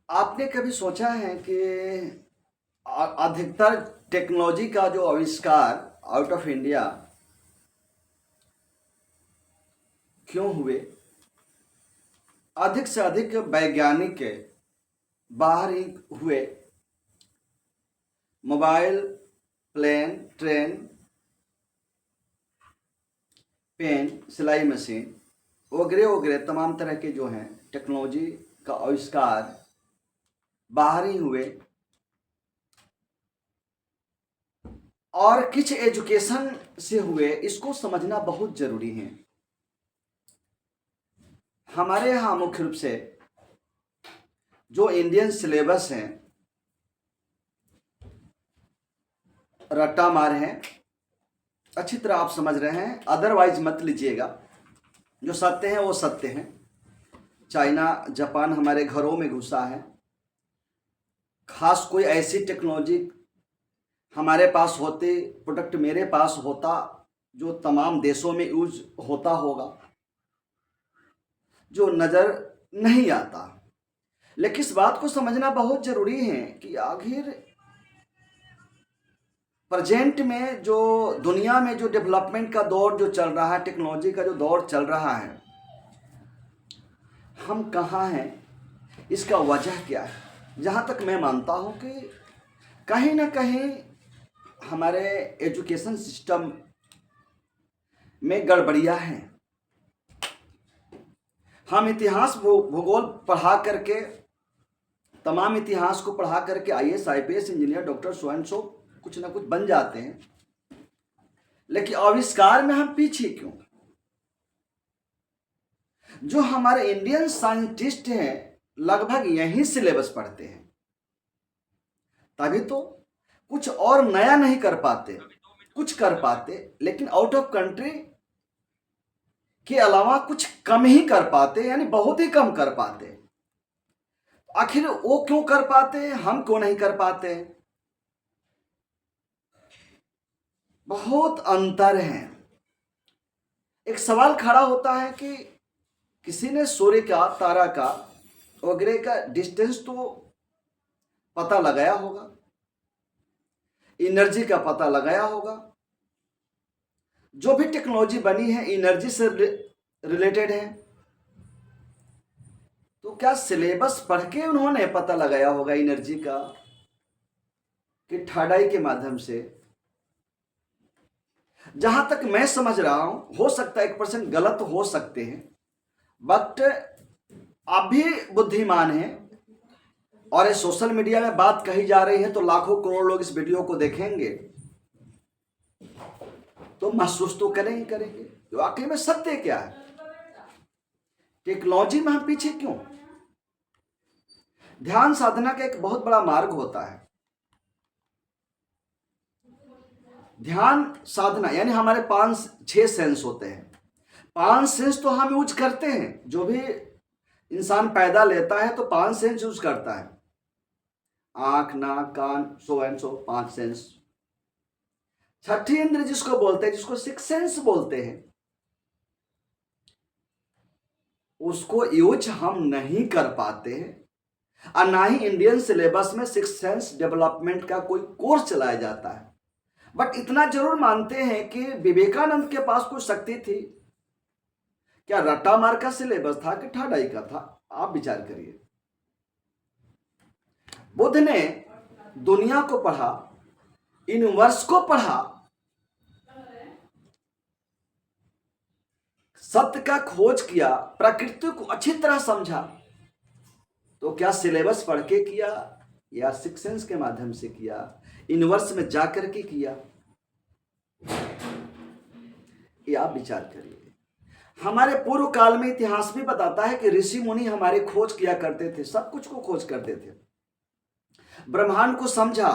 आपने कभी सोचा है कि अधिकतर टेक्नोलॉजी का जो आविष्कार आउट ऑफ इंडिया क्यों हुए? अधिक से अधिक वैज्ञानिक बाहर ही हुए। मोबाइल, प्लेन, ट्रेन, पेन, सिलाई मशीन वगैरह वगैरह तमाम तरह के जो हैं टेक्नोलॉजी का आविष्कार बाहर ही हुए। और किस एजुकेशन से हुए, इसको समझना बहुत जरूरी है। हमारे यहाँ मुख्य रूप से जो इंडियन सिलेबस हैं रट्टा मार हैं, अच्छी तरह आप समझ रहे हैं, अदरवाइज मत लीजिएगा। जो सत्य हैं वो सत्य हैं। चाइना, जापान हमारे घरों में घुसा है। खास कोई ऐसी टेक्नोलॉजी हमारे पास होते, प्रोडक्ट मेरे पास होता जो तमाम देशों में यूज होता होगा, जो नज़र नहीं आता। लेकिन इस बात को समझना बहुत ज़रूरी है कि आखिर प्रेजेंट में जो दुनिया में जो डेवलपमेंट का दौर जो चल रहा है, टेक्नोलॉजी का जो दौर चल रहा है, हम कहाँ हैं, इसका वजह क्या है। जहाँ तक मैं मानता हूँ कि कहीं ना कहीं हमारे एजुकेशन सिस्टम में गड़बड़ियाँ हैं। हम इतिहास भूगोल पढ़ा करके, तमाम इतिहास को पढ़ा करके IAS, IPS, engineer, doctor, so and so कुछ ना कुछ बन जाते हैं, लेकिन आविष्कार में हम पीछे क्यों? जो हमारे इंडियन साइंटिस्ट हैं लगभग यही सिलेबस पढ़ते हैं, तभी तो कुछ और नया नहीं कर पाते, कुछ कर पाते लेकिन आउट ऑफ कंट्री के अलावा कुछ कम ही कर पाते, यानी बहुत ही कम कर पाते। आखिर वो क्यों कर पाते, हम क्यों नहीं कर पाते? बहुत अंतर है। एक सवाल खड़ा होता है कि किसी ने सूर्य का, तारा का वगैरह का डिस्टेंस तो पता लगाया होगा, एनर्जी का पता लगाया होगा। जो भी टेक्नोलॉजी बनी है एनर्जी से रिलेटेड है, तो क्या सिलेबस पढ़ के उन्होंने पता लगाया होगा एनर्जी का, कि थर्ड आई के माध्यम से? जहां तक मैं समझ रहा हूं, हो सकता है 1% गलत हो सकते हैं, बट आप भी बुद्धिमान हैं और ये सोशल मीडिया में बात कही जा रही है तो लाखों करोड़ लोग इस वीडियो को देखेंगे, तो महसूस तो करेंगे करेंगे तो आखिर में सत्य क्या है, टेक्नोलॉजी में हम पीछे क्यों? ध्यान साधना का एक बहुत बड़ा मार्ग होता है। ध्यान साधना यानी हमारे 5-6 सेंस होते हैं। 5 सेंस तो हम यूज करते हैं, जो भी इंसान पैदा लेता है तो 5 सेंस यूज करता है, आंख, नाक, कान, सो एंड सो, 5 सेंस। छठी इंद्र जिसको बोलते हैं, जिसको 6 सेंस बोलते हैं, उसको यूज हम नहीं कर पाते हैं। और ना ही इंडियन सिलेबस में 6 सेंस डेवलपमेंट का कोई कोर्स चलाया जाता है। बट इतना जरूर मानते हैं कि विवेकानंद के पास कोई शक्ति थी। क्या रट्टा मार का सिलेबस था कि ठाडाई का था? आप विचार करिए। बुद्ध ने दुनिया को पढ़ा, यूनिवर्स को पढ़ा, सत्य का खोज किया, प्रकृति को अच्छी तरह समझा, तो क्या सिलेबस पढ़ के किया या 6 सेंस के माध्यम से किया, यूनिवर्स में जाकर के किया? ये आप विचार करिए। हमारे पूर्व काल में इतिहास भी बताता है कि ऋषि मुनि हमारे खोज किया करते थे, सब कुछ को खोज करते थे, ब्रह्मांड को समझा,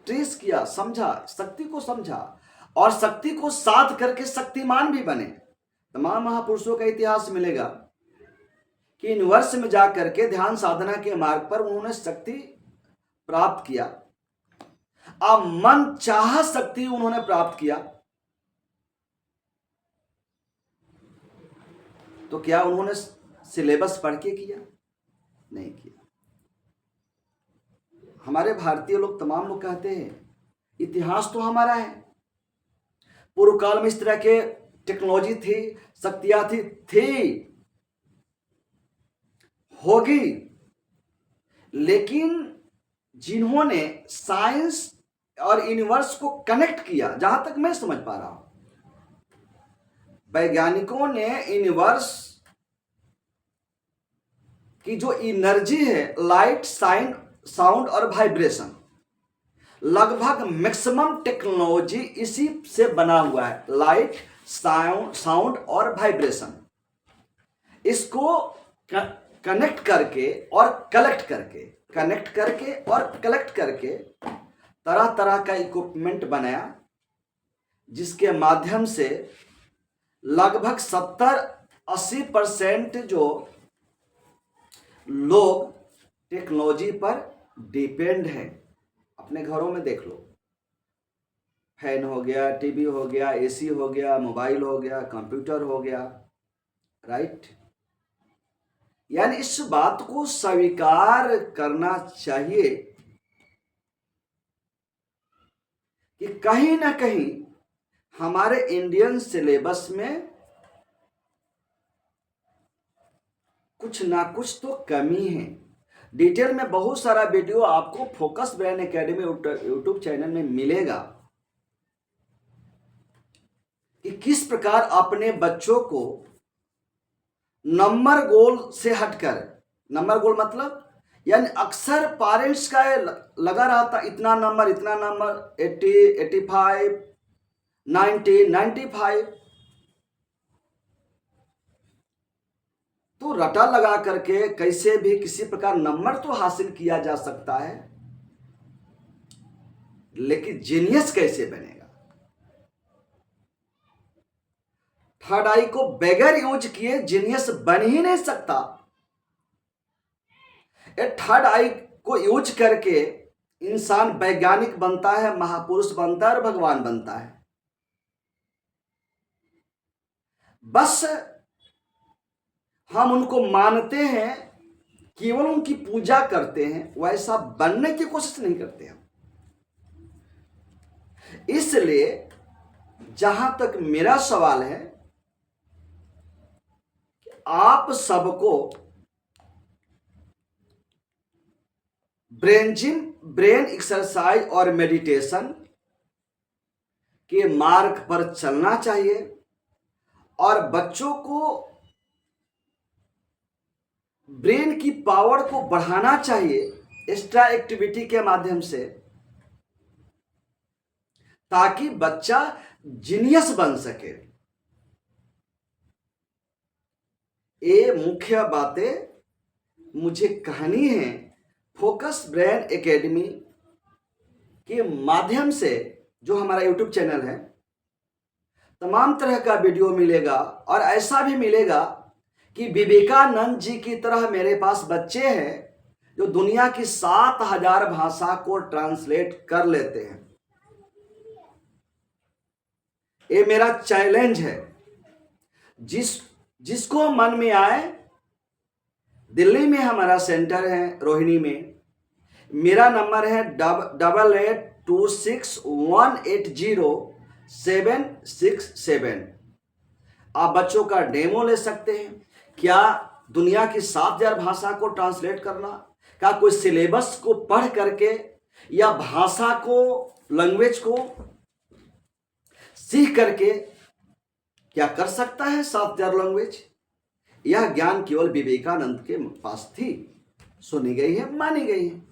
ट्रेस किया, समझा, शक्ति को समझा और शक्ति को साध करके शक्तिमान भी बने। तमाम महापुरुषों का इतिहास मिलेगा कि यूनिवर्स में जाकर के ध्यान साधना के मार्ग पर उन्होंने शक्ति प्राप्त किया। अब मन चाह शक्ति उन्होंने प्राप्त किया, तो क्या उन्होंने सिलेबस पढ़ के किया? नहीं किया। हमारे भारतीय लोग, तमाम लोग कहते हैं इतिहास तो हमारा है, पूर्व काल में इस तरह के टेक्नोलॉजी थी, शक्तियां थी, होगी, लेकिन जिन्होंने साइंस और यूनिवर्स को कनेक्ट किया, जहां तक मैं समझ पा रहा हूं, वैज्ञानिकों ने यूनिवर्स की जो एनर्जी है, लाइट, साउंड और वाइब्रेशन, लगभग मैक्सिमम टेक्नोलॉजी इसी से बना हुआ है। लाइट, साउंड और वाइब्रेशन, इसको कनेक्ट करके और कलेक्ट करके तरह तरह का इक्विपमेंट बनाया, जिसके माध्यम से लगभग 70-80% जो लोग टेक्नोलॉजी पर डिपेंड हैं। अपने घरों में देख लो, फैन हो गया, टीवी हो गया, एसी हो गया, मोबाइल हो गया, कंप्यूटर हो गया, राइट। यानी इस बात को स्वीकार करना चाहिए कि कहीं ना कहीं हमारे इंडियन सिलेबस में कुछ ना कुछ तो कमी है। डिटेल में बहुत सारा वीडियो आपको focus brain academy YouTube channel में मिलेगा कि किस प्रकार अपने बच्चों को नंबर गोल से हटकर, नंबर गोल मतलब यानी अक्सर पेरेंट्स का लगा रहता इतना नंबर 80, 85, 90, 95, तो रटा लगा करके कैसे भी किसी प्रकार नंबर तो हासिल किया जा सकता है, लेकिन जीनियस कैसे बनेगा? थर्ड आई को बगैर यूज किए जीनियस बन ही नहीं सकता। थर्ड आई को यूज करके इंसान वैज्ञानिक बनता है, महापुरुष बनता है और भगवान बनता है। बस हम उनको मानते हैं, केवल उनकी पूजा करते हैं, वैसा बनने की कोशिश नहीं करते हम। इसलिए जहां तक मेरा सवाल है, आप सबको ब्रेन एक्सरसाइज और मेडिटेशन के मार्ग पर चलना चाहिए और बच्चों को ब्रेन की पावर को बढ़ाना चाहिए एक्स्ट्रा एक्टिविटी के माध्यम से, ताकि बच्चा जीनियस बन सके। ये मुख्य बातें मुझे कहनी है फोकस ब्रेन एकेडमी के माध्यम से। जो हमारा यूट्यूब चैनल है, तमाम तरह का वीडियो मिलेगा और ऐसा भी मिलेगा कि विवेकानंद जी की तरह मेरे पास बच्चे हैं जो दुनिया की 7000 भाषा को ट्रांसलेट कर लेते हैं। ये मेरा चैलेंज है। जिसको मन में आए, दिल्ली में हमारा सेंटर है, रोहिणी में। मेरा नंबर है 8826180767। आप बच्चों का डेमो ले सकते हैं। क्या दुनिया की 7000 भाषा को ट्रांसलेट करना, क्या कोई सिलेबस को पढ़ करके या भाषा को, लैंग्वेज को सीख करके क्या कर सकता है 7000 लैंग्वेज? यह ज्ञान केवल विवेकानंद के पास थी, सुनी गई है, मानी गई है।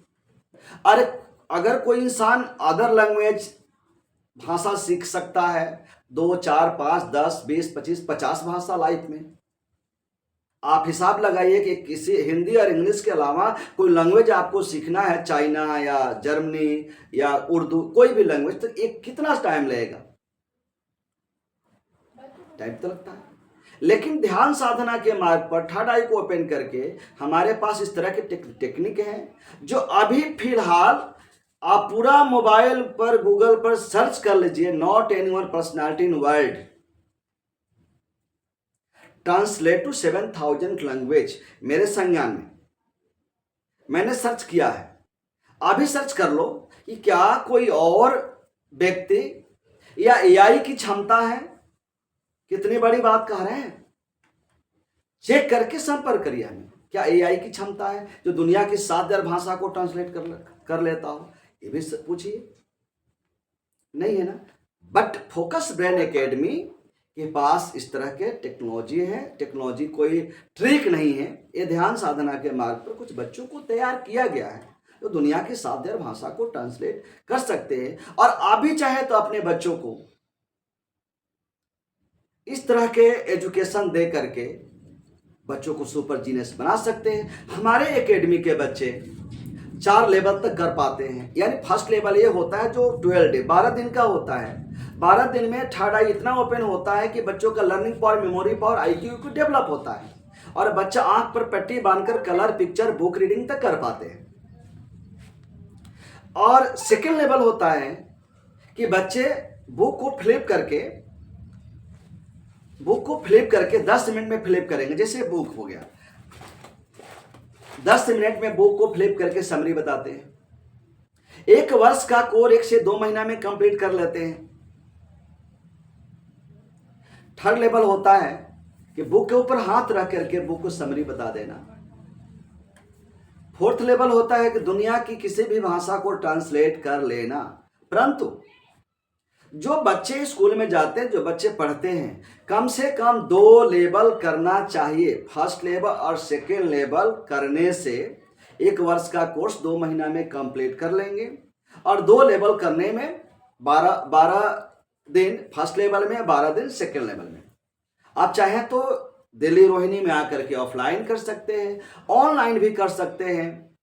अरे अगर कोई इंसान अदर लैंग्वेज भाषा सीख सकता है, 2, 4, 5, 10, 20, 25, 50 भाषा लाइफ में, आप हिसाब लगाइए कि किसी हिंदी और इंग्लिश के अलावा कोई लैंग्वेज आपको सीखना है, चाइना या जर्मनी या उर्दू, कोई भी लैंग्वेज, तो एक कितना टाइम लगेगा? टाइम तो लगता है। लेकिन ध्यान साधना के मार्ग पर थर्ड आई को ओपन करके हमारे पास इस तरह के टेक्निक हैं जो अभी फिलहाल आप पूरा मोबाइल पर, गूगल पर सर्च कर लीजिए, not anyone personality in world translate to 7000 language. मेरे संज्ञान में मैंने सर्च किया है। अभी सर्च कर लो कि क्या कोई और व्यक्ति या एआई की क्षमता है। कितनी बड़ी बात कह रहे हैं। चेक करके संपर्क करिए हमें, क्या एआई की क्षमता है जो दुनिया की 7,000 भाषा को ट्रांसलेट कर लेता हो। ये भी पूछिए, नहीं है ना। बट फोकस ब्रेन एकेडमी के पास इस तरह के टेक्नोलॉजी है। टेक्नोलॉजी कोई ट्रिक नहीं है, ये ध्यान साधना के मार्ग पर कुछ बच्चों को तैयार किया गया है तो दुनिया की 7,000 भाषा को ट्रांसलेट कर सकते हैं। और आप भी चाहे तो अपने बच्चों को इस तरह के एजुकेशन दे करके बच्चों को सुपर जीनियस बना सकते हैं। हमारे एकेडमी के बच्चे 4 लेवल तक कर पाते हैं। यानी फर्स्ट लेवल ये होता है जो 12 डे 12 दिन का होता है। 12 दिन में थर्ड आई इतना ओपन होता है कि बच्चों का learning power, memory power, IQ को डेवलप होता है और बच्चा आंख पर पट्टी बांधकर कलर, पिक्चर, बुक रीडिंग तक कर पाते हैं। और सेकेंड लेवल होता है कि बच्चे बुक को फ्लिप करके 10 मिनट में फ्लिप करेंगे। जैसे बुक हो गया, 10 मिनट में बुक को फ्लिप करके समरी बताते हैं। 1 वर्ष का कोर्स 1 से 2 महीना में कंप्लीट कर लेते हैं। थर्ड लेवल होता है कि बुक के ऊपर हाथ रख करके बुक को समरी बता देना। फोर्थ लेवल होता है कि दुनिया की किसी भी भाषा को ट्रांसलेट कर लेना। परंतु जो बच्चे स्कूल में जाते हैं, जो बच्चे पढ़ते हैं, कम से कम 2 लेवल करना चाहिए। फर्स्ट लेवल और सेकेंड लेवल करने से 1 वर्ष का कोर्स 2 महीना में कंप्लीट कर लेंगे और 2 लेवल करने में 12 दिन फर्स्ट लेवल में, 12 दिन सेकेंड लेवल में। आप चाहें तो दिल्ली रोहिणी में आकर के ऑफलाइन कर सकते हैं, ऑनलाइन भी कर सकते हैं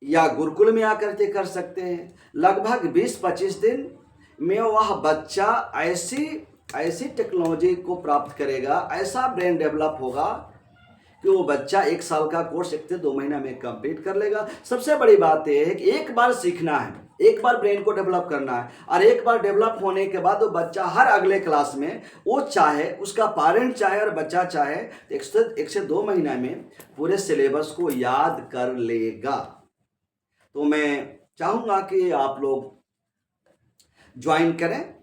या गुरुकुल में आकर के कर सकते हैं। लगभग 20-25 दिन में वह बच्चा ऐसी टेक्नोलॉजी को प्राप्त करेगा, ऐसा ब्रेन डेवलप होगा कि वो बच्चा 1 साल का कोर्स 1 से 2 महीना में कंप्लीट कर लेगा। सबसे बड़ी बात यह है कि एक बार सीखना है, एक बार ब्रेन को डेवलप करना है और एक बार डेवलप होने के बाद वो बच्चा हर अगले क्लास में, वो चाहे उसका पेरेंट चाहे और बच्चा चाहे, 1 से 2 महीना में पूरे सिलेबस को याद कर लेगा। तो मैं चाहूँगा कि आप लोग ज्वाइन करें।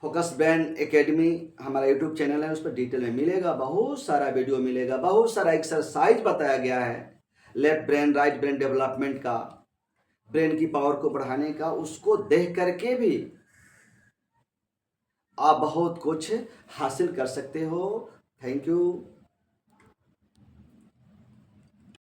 फोकस ब्रेन एकेडमी हमारा यूट्यूब चैनल है, उस पर डिटेल में मिलेगा, बहुत सारा वीडियो मिलेगा, बहुत सारा एक्सरसाइज बताया गया है left brain right brain development का, ब्रेन की पावर को बढ़ाने का। उसको देख करके भी आप बहुत कुछ हासिल कर सकते हो। Thank you.